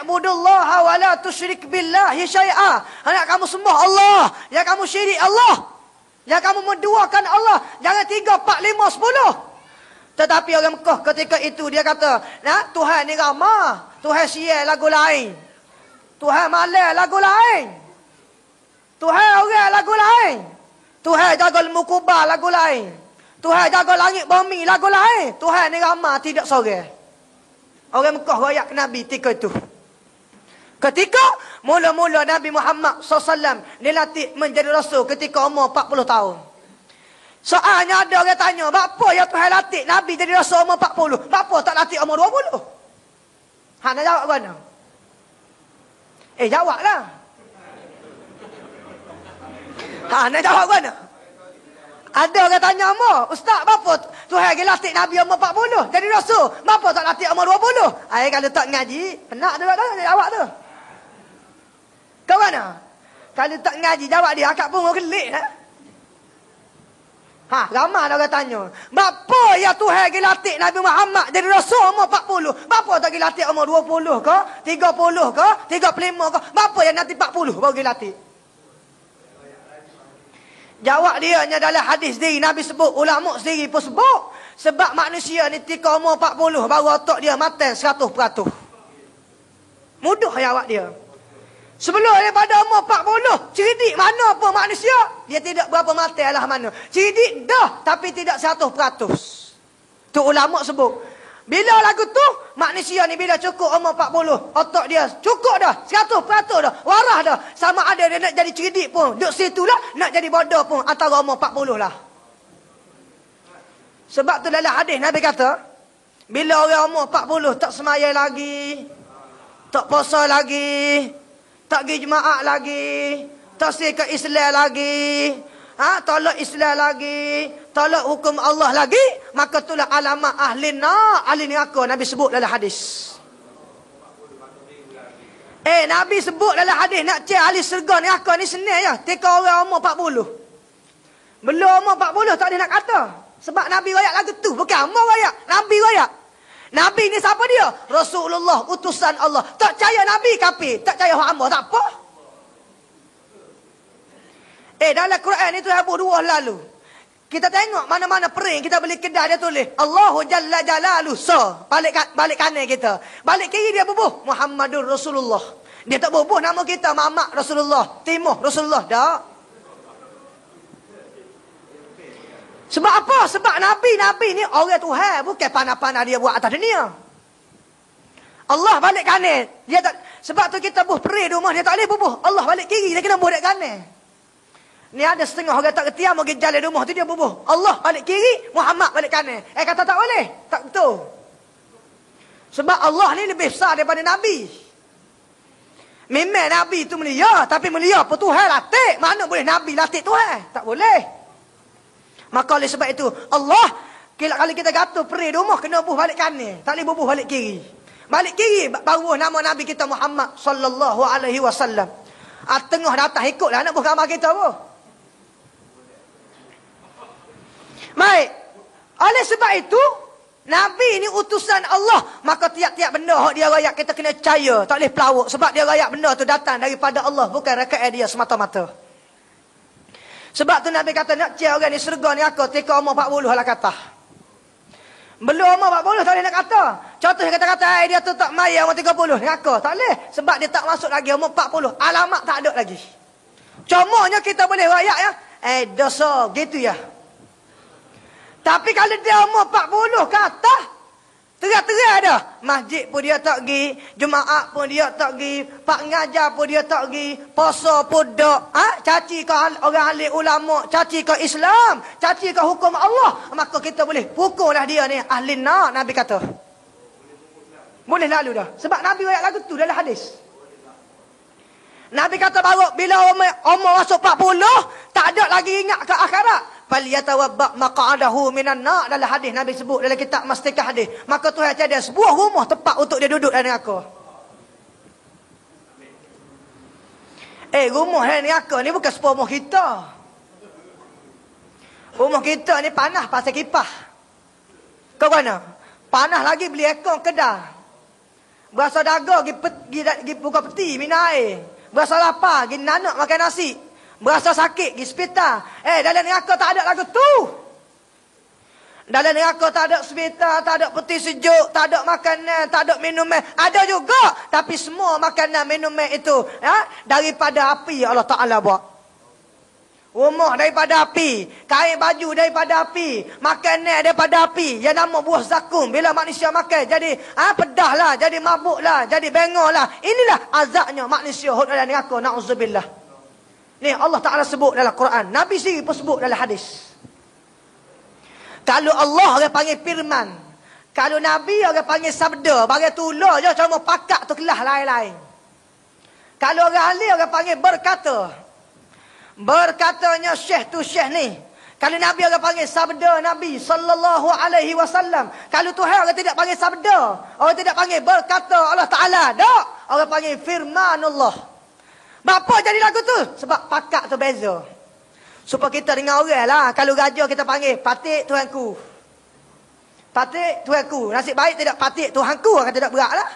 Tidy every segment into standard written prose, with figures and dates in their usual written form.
i'budullaha wa la tusyrik billahi syai'a. Hendak kamu sembah Allah, ya kamu syirik Allah. Ya kamu menduakan Allah. Jangan 3, 4, 5, 10. Tetapi orang Mekah ketika itu dia kata, nah, Tuhan ni ramah. Tuhan sial lagu lain. Tuhan malam lagu lain. Tuhan orang lagu lain. Tuhan jaga lembu kubah lagu lain. Tuhan jaga langit bumi lagu lain. Tuhan ni ramah tidak sorang. Orang Mekah royak ke Nabi ketika itu. Ketika mula-mula Nabi Muhammad SAW dilatih menjadi Rasul ketika umur 40 tahun. Soalnya ada orang tanya, apa yang Tuhan latih Nabi jadi Rasul umur 40? Apa tak latih umur 20? Nak jawab mana? Jawablah. Nak jawab mana? Ada orang tanya umur, Ustaz, berapa Tuhan latih Nabi umur 40 jadi Rasul? Berapa tak latih umur 20? Kalau tak ngaji, penat dulu dah jawab tu. Kau mana? Kalau tak ngaji jawab dia, akak pun gelik dah. Ramai orang tanya, berapa ya Tuhan latih Nabi Muhammad jadi Rasul umur 40? Berapa tak latih umur 20 ke? 30 ke? 35 ke? Berapa yang nanti 40 baru latih? Jawab dia hanya dalam hadis sendiri Nabi sebut, ulama sendiri pun sebut. Sebab manusia ni ketika umur 40 baru otak dia matang 100%. Mudah jawab dia. Sebelum daripada umur 40, cerdik mana pun manusia, dia tidak berapa matang lah mana. Cerdik dah tapi tidak 100%. Tu ulama sebut. Bila lagu tu, manusia ni bila cukup umur 40, otak dia cukup dah, 100% dah, waras dah. Sama ada dia nak jadi cerdik pun, duduk situ lah, nak jadi bodoh pun, antara umur 40 lah. Sebab tu dalam hadis Nabi kata, bila orang umur 40 tak semayang lagi, tak puasa lagi, tak pergi jemaah lagi, tak sikap Islam lagi, tolak Islam lagi, tolak hukum Allah lagi, maka itulah alamat ahli neraka Nabi sebut dalam hadis. Nabi sebut dalam hadis nak cek ahli syurga neraka ni senang ya, tika orang umur 40. Belum umur 40 tak ada nak kata. Sebab Nabi royak lagu tu, bukan umur royak, Nabi royak. Nabi ni siapa dia? Rasulullah, utusan Allah. Tak percaya Nabi kafir, tak percaya hamba tak apa. Dalam Quran itu habis 2 lalu. Kita tengok mana-mana pering kita beli kedai dia tulis Allahu Jalla Jalaluh. So, balik kanan kita. Balik kiri dia bubuh Muhammadur Rasulullah. Dia tak bubuh nama kita Muhammad Rasulullah, Timur Rasulullah dah. Sebab apa? Sebab Nabi ni orang Tuhan, bukan panah-panah dia buat atas dunia. Allah balik kanan. Dia tak, sebab tu kita bubuh pering di rumah dia tak boleh bubuh. Allah balik kiri, dia kena bubuh dekat kanan. Ni ada setengah orang tak kerti mau pergi jalan rumah tu dia bubuh. Allah balik kiri, Muhammad balik kanan. Kata tak boleh. Tak betul. Sebab Allah ni lebih besar daripada Nabi. Memang Nabi tu mulia, tapi mulia apa Tuhan latih. Mana boleh Nabi latih Tuhan? Tak boleh. Maka oleh sebab itu Allah, kalau kita gatul peri rumah kena bubuh balik kanan. Tak boleh bubuh balik kiri. Balik kiri baru nama Nabi kita Muhammad sallallahu alaihi wasallam. Tengah datang ikutlah nak bubuh gambar kita pun. Baik. Oleh sebab itu, Nabi ni utusan Allah. Maka tiap-tiap benda dia rakyat kita kena percaya. Tak boleh pelawak. Sebab dia rakyat benda tu datang daripada Allah. Bukan rakyat dia semata-mata. Sebab tu Nabi kata nak cari orang ni syurga ni aku. Tika umur 40 lah kata. Belum umur 40 tak boleh nak kata. Contoh kata-kata dia tu tak maya umur 30 ni aku. Tak boleh. Sebab dia tak masuk lagi umur 40. Alamat tak ada lagi. Comanya kita boleh rakyat ya. Dosa. Gitu ya. Tapi kalau dia umur 40 ke atas, terang-terang dah. Masjid pun dia tak pergi, jemaah pun dia tak pergi, pak ngajar pun dia tak pergi, puasa pun tak. Caci ke orang ahli ulama, caci ke Islam, caci ke hukum Allah. Maka kita boleh pukullah dia ni ahli nar, Nabi kata. Boleh lalu dah. Sebab Nabi ayat lagu tu dalam hadis. Nabi kata baru bila umur masuk 40, tak ada lagi ingat ke akhirat. Falyatawabba maq'adahu minan nar, dalam hadis Nabi sebut dalam kitab Mastikah hadis. Maka Tuhan ada sebuah rumah tempat untuk dia duduk dalam neraka. Rumah dalam neraka ni bukan sebuah rumah kita. Rumah kita ni panas pasal kipas. Kau mana? Panas lagi beli aircon kedai. Berasa daga pergi buka peti minum air. Berasa lapar pergi nanak makan nasi. Berasa sakit pergi hospital. Dalam neraka tak ada lagu tu. Dalam neraka tak ada hospital, tak ada peti sejuk, tak ada makanan, tak ada minuman. Ada juga, tapi semua makanan minuman itu daripada api Allah Taala buat. Rumah daripada api, kain baju daripada api, makanan daripada api, yang nama buah zakum. Bila manusia makan jadi pedah lah, jadi mabuk lah, jadi bengong lah. Inilah azabnya manusia hud dalam neraka, na'udzubillah. Ni Allah Taala sebut dalam Quran, Nabi sendiri pun sebut dalam hadis. Kalau Allah orang panggil firman, kalau Nabi orang panggil sabda, bagi tulah je cuma pakat tu kelah lain-lain. Kalau orang ahli orang panggil berkata. Berkatanya syekh tu syekh ni. Kalau Nabi orang panggil sabda Nabi sallallahu alaihi wasallam. Kalau Tuhan orang tidak panggil sabda, orang tidak panggil berkata Allah Taala, tak. Orang panggil firmanullah. Bapa jadi lagu tu? Sebab pakat tu beza. Supaya kita dengar orang lah. Kalau raja kita panggil patik Tuhanku. Patik Tuhanku. Nasib baik tidak patik Tuhanku, akan tidak berat lah.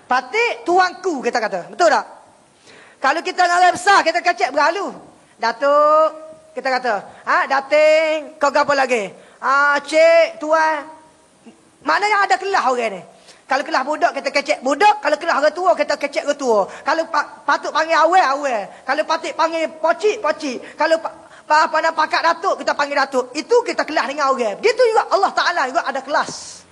Patik Tuhanku kita kata. Betul tak? Kalau kita dengan orang besar, kita kecek berhalu. Datuk, kita kata. Dating, kau apa lagi? Cik, tuan. Maknanya ada kelah orang ni. Kalau kelah budak, kita kecek budak. Kalau kelah orang tua, kita kecek orang tua. Kalau patut panggil awal. Kalau patut panggil pocik. Kalau nak pakat datuk, kita panggil datuk. Itu kita kelah dengan orang. Begitu juga Allah Ta'ala juga ada kelas.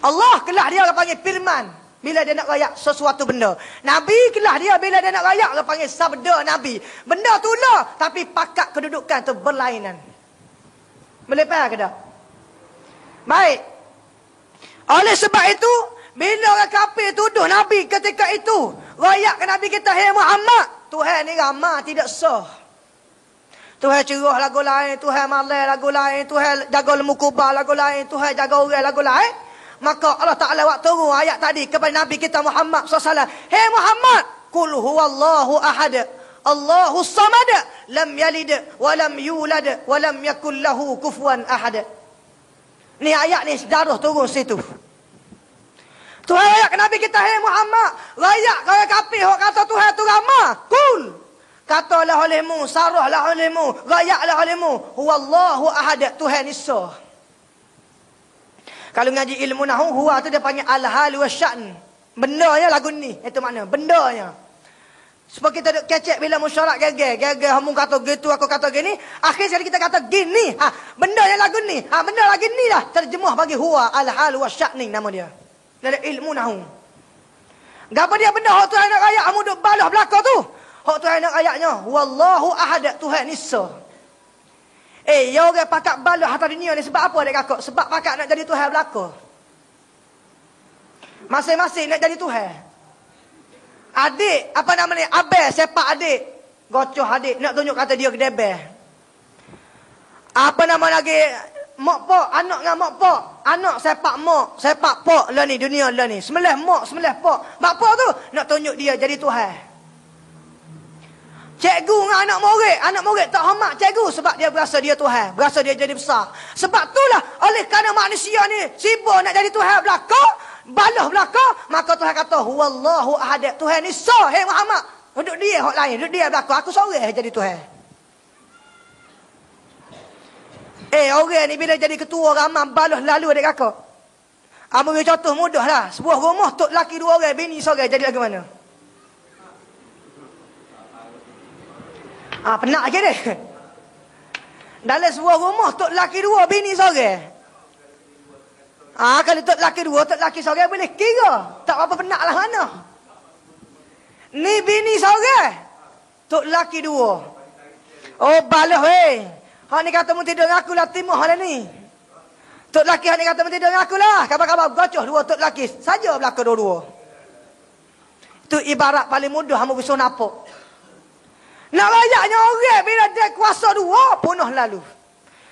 Allah kelah dia orang panggil firman. Bila dia nak rayak sesuatu benda. Nabi kelah dia bila dia nak rayak, dia panggil sabda Nabi. Benda tu lah, tapi pakat kedudukan tu berlainan. Boleh faham ke tak? Baik. Oleh sebab itu, bila orang kafir tuduh Nabi ketika itu, rayak ke Nabi kita, "Hai Muhammad, Tuhan ni ramah tidak sah. Tuhan cerah lagu lain, Tuhan malai lagu lain, Tuhan jaga lembu kubah lagu lain, Tuhan jaga orang lagu lain." Maka Allah Ta'ala waktu turun ayat tadi kepada Nabi kita Muhammad SAW. "Hei Muhammad, Qul huwallahu ahad, Allahu samad, lam yalid, walam yulad, walam yakul lahu kufuwan ahad." Ni ayat ni sedaruh turun situ. Tuhan ayat ke Nabi kita, "Hei Muhammad, rayak kau kafir hok kata Tuhan tu ramah. Qul, katalah olehmu, sarahlah olehmu, rayaklah olehmu, huwallahu ahad, Tuhan isa." Kalau ngaji ilmu nahu, huwa tu dia panggil al-hal wa sya'n. Bendanya lagu ni. Itu makna. Bendanya. Sebab kita duk kecek bila musyarak gege. Gege, kamu kata gitu, aku kata gini. Akhir sekali kita kata gini. Bendanya lagu ni. Benda lagi ni lah. Terjemuh bagi huwa al-hal wa sya'n nama dia. Dalam ilmu nahu. Gapa dia benda hak Tuhan nak rayak, kamu duk balah belakang tu. Hak Tuhan nak rayaknya, wallahu ahad, Tuhan isa. Ya orang pakat balah atas dunia ni sebab apa dia kakak? Sebab pakat nak jadi Tuhan belaka. Masing-masing nak jadi Tuhan. Adik, apa nama ni? Abel sepak adik. Gocoh adik, nak tunjuk kata dia kedebel. Apa nama lagi? Mak pok, anak dengan mak pok. Anak sepak mak, sepak pok lah ni, dunia lah ni. Semelah mak, semelah pok. Mak pok tu nak tunjuk dia jadi Tuhan. Cikgu dengan anak murid tak hormat cikgu sebab dia berasa dia Tuhan, berasa dia jadi besar. Sebab itulah oleh kerana manusia ni sibuk nak jadi Tuhan belaka, balah belaka, maka Tuhan kata huwallahu ahad, Tuhan ni sah. Hei Muhammad, duduk dia hak lain, duduk dia belaka, aku seorang jadi Tuhan. Orang ni bila jadi ketua ramai balah lalu adik kakak. Ambil contoh mudah lah, sebuah rumah tok laki 2 orang, bini seorang, jadi lagu mana? Penat je dia. Dalam sebuah rumah tok laki 2, bini seorang. Kalau tok laki 2, tok laki seorang boleh kira. Tak apa penat lah mana. Ni bini seorang, tok laki 2. Oh balah weh. Hak ni kata mu tidur dengan aku lah, timah lah ni. Tok laki hak ni kata mu tidur dengan aku lah. Kabar-kabar gocoh 2 tok laki. Saja belaka 2-2. Itu ibarat paling mudah hamba bisa nampak. Nak rayaknya orang bila dia kuasa 2, punah lalu.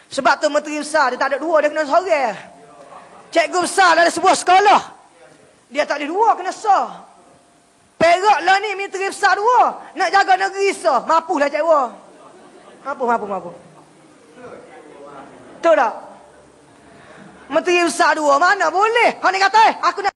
Sebab tu menteri besar, dia tak ada 2, dia kena seorang. Cikgu besar dalam sebuah sekolah, dia tak ada 2, kena sah. Perak lah ni menteri besar 2. Nak jaga negeri sah, mampulah cikgu. Mampu. Betul tak? Menteri besar dua. Mana boleh. Hang ni kata, aku nak